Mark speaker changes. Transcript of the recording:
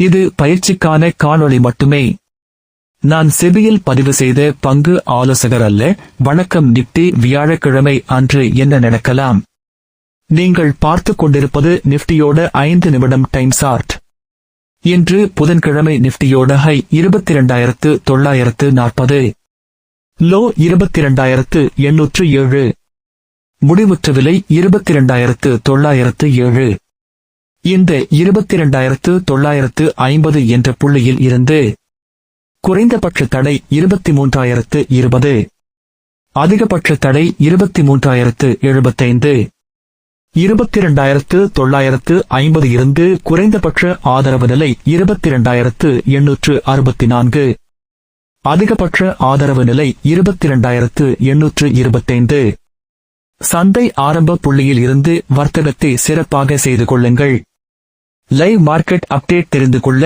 Speaker 1: இது பயிற்சிக்கான காணொளி மட்டுமே. நான் செபியில் பதிவு செய்த பங்கு ஆலோசகர் அல்ல. வணக்கம். நிப்டி வியாழக்கிழமை அன்று என்ன நடக்கலாம்? நீங்கள் பார்த்துக் கொண்டிருப்பது நிப்டியோட 5 நிமிடம் டைம் சார்ட். இன்று புதன்கிழமை நிப்டியோட ஹை 22,940, லோ 22,807, முடிவுற்ற விலை 22,907. இந்த 22,950 என்ற புள்ளியில் இருந்து குறைந்தபட்ச தடை 23,020, அதிகபட்ச தடை 23,075. 22,950 இருந்து குறைந்தபட்ச ஆதரவு நிலை 22,864, அதிகபட்ச ஆதரவு நிலை 22,825. சந்தை ஆரம்ப புள்ளியில் இருந்து வர்த்தகத்தை சிறப்பாக செய்து கொள்ளுங்கள். லைவ் மார்க்கெட் அப்டேட் தெரிந்து கொள்ள